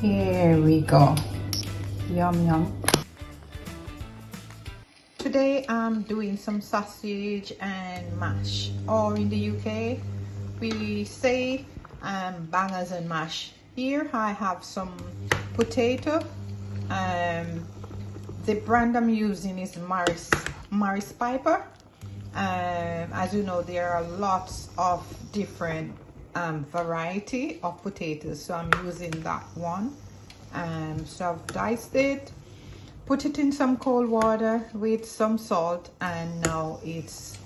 Here we go. Yum yum. Today I'm doing some sausage and mash, or in the UK we say bangers and mash. Here I have some potato. The brand I'm using is Maris Piper. As you know, there are lots of different variety of potatoes, so I'm using that one. So I've diced it, put it in some cold water with some salt, and now it's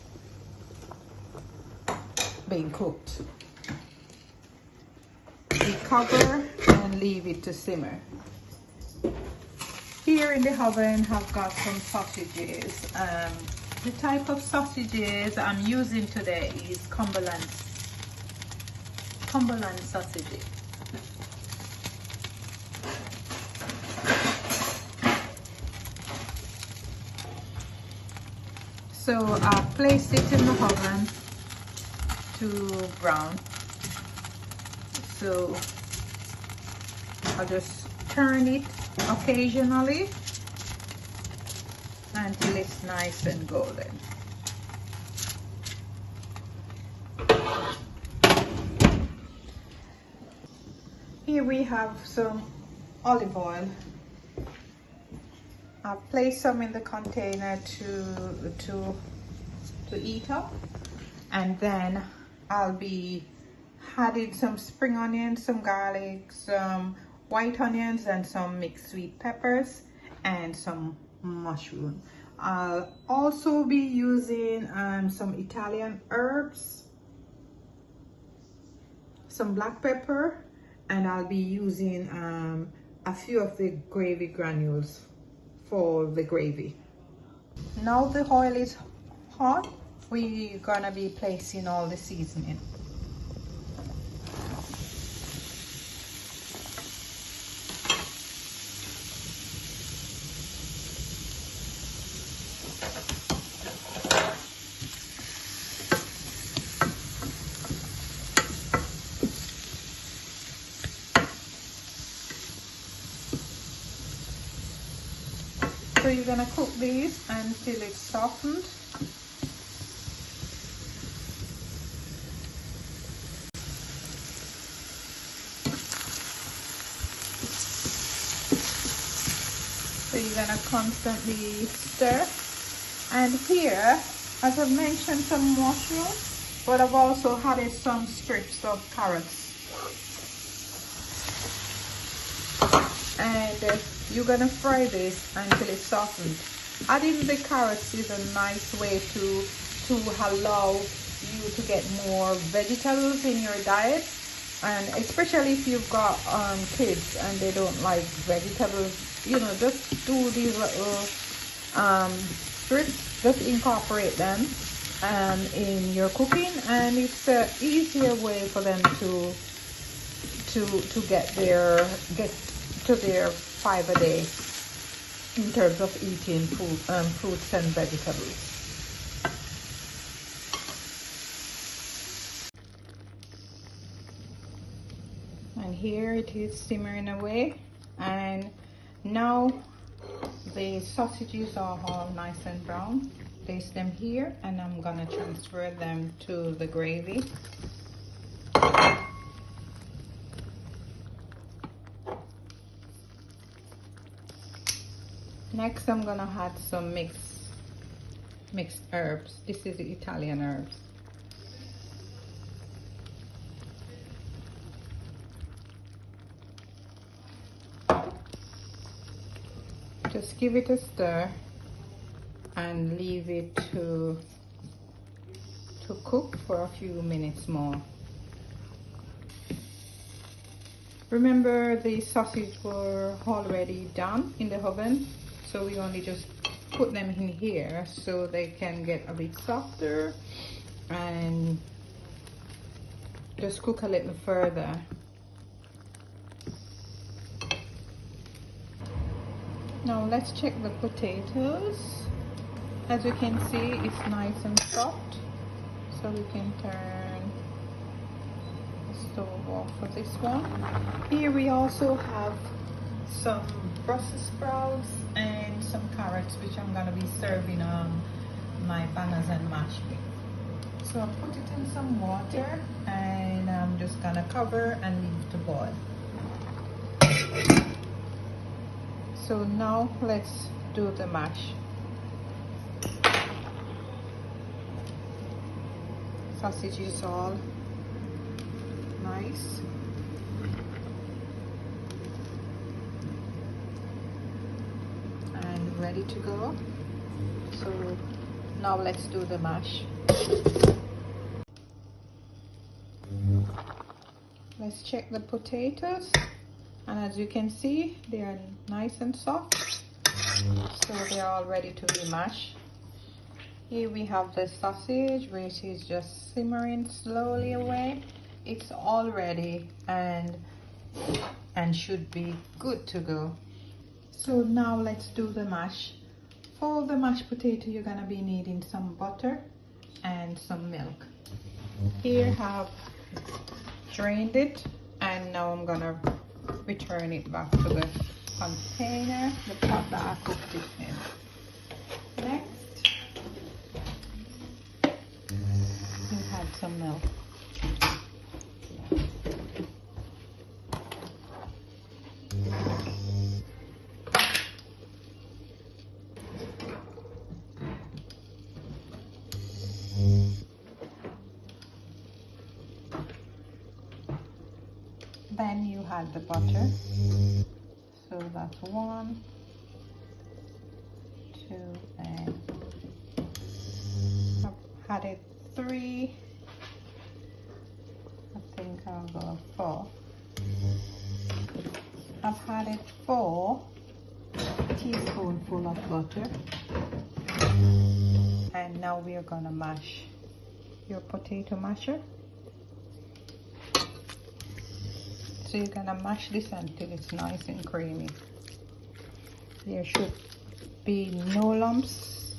being cooked. We cover and leave it to simmer. Here in the oven I've got some sausages. The type of sausages I'm using today is Cumberland sausages. So I'll place it in the oven to brown. So I'll just turn it occasionally until it's nice and golden. Here we have some olive oil. I've placed some in the container to heat up, and then I'll be adding some spring onions, some garlic, some white onions, and some mixed sweet peppers, and some mushroom. I'll also be using some Italian herbs, some black pepper, and I'll be using a few of the gravy granules for the gravy. Now the oil is hot, we're gonna be placing all the seasoning. So you're gonna cook these until it's softened. So you're gonna constantly stir. And here, as I've mentioned, some mushroom, but I've also added some strips of carrots. And you're gonna fry this until it's softened. Adding the carrots is a nice way to allow you to get more vegetables in your diet, and especially if you've got kids and they don't like vegetables, you know, just do these little strips, just incorporate them in your cooking, and it's an easier way for them to get to their 5 a day in terms of eating fruits and vegetables. And here it is simmering away, and now the sausages are all nice and brown. Place them here, and I'm gonna transfer them to the gravy. Next, I'm gonna add some mixed herbs. This is the Italian herbs. Just give it a stir and leave it to cook for a few minutes more. Remember, the sausage were already done in the oven, so we only just put them in here so they can get a bit softer and just cook a little further. Now let's check the potatoes. As you can see, it's nice and soft, so we can turn stove off for this one. Here we also have some Brussels sprouts and some carrots, which I'm gonna be serving my bangers and mash with. So I put it in some water and I'm just gonna cover and leave it to boil. So now let's do the mash. Sausage is all nice. And ready to go. So now let's do the mash. Let's check the potatoes, and as you can see, they are nice and soft, so they are all ready to be mashed. Here we have the sausage, which is just simmering slowly away. It's all ready and should be good to go. So now let's do the mash. For the mashed potato, you're gonna be needing some butter and some milk. Here I have drained it, and now I'm gonna return it back to the container, the pot that I cooked it in. Next, you add some milk. Then you add the butter. So that's 1, 2, and I've added 3. I think I'll go 4. I've added 4 teaspoonful of butter. And now we are gonna mash your potato masher. So you're gonna mash this until it's nice and creamy. There should be no lumps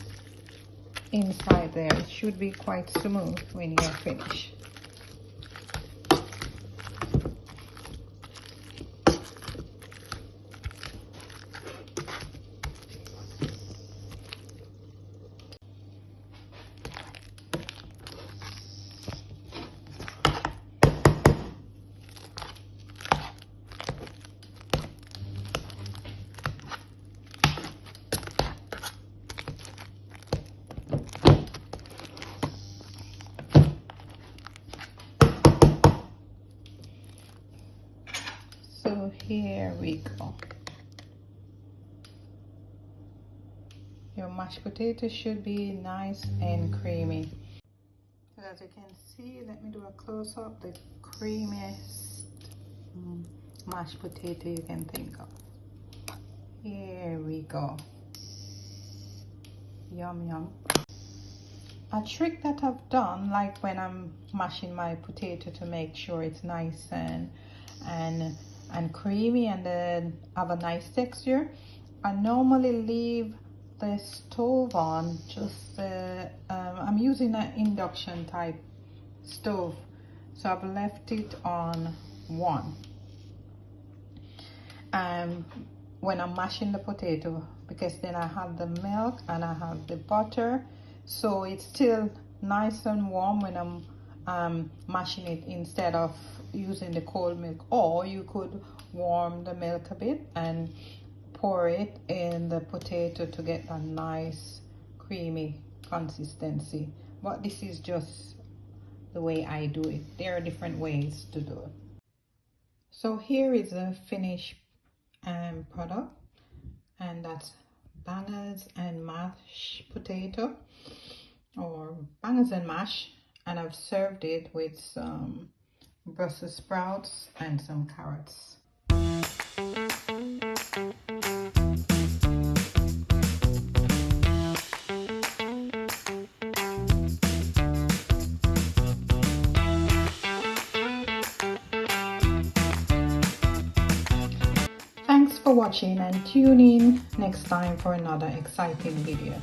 inside there. It should be quite smooth when you're finished. So here we go. Your mashed potato should be nice and creamy. So as you can see, let me do a close-up, the creamiest mashed potato you can think of. Here we go. Yum yum. A trick that I've done, like when I'm mashing my potato to make sure it's nice and creamy and then have a nice texture, I normally leave the stove on. Just I'm using an induction type stove, so I've left it on 1 when I'm mashing the potato, because then I have the milk and I have the butter, so it's still nice and warm when I'm mashing it, instead of using the cold milk. Or you could warm the milk a bit and pour it in the potato to get a nice creamy consistency, but this is just the way I do it. There are different ways to do it. So here is a finished product, and that's bangers and mashed potato, or bangers and mash, and I've served it with some Brussels sprouts and some carrots. Thanks for watching, and tune in next time for another exciting video.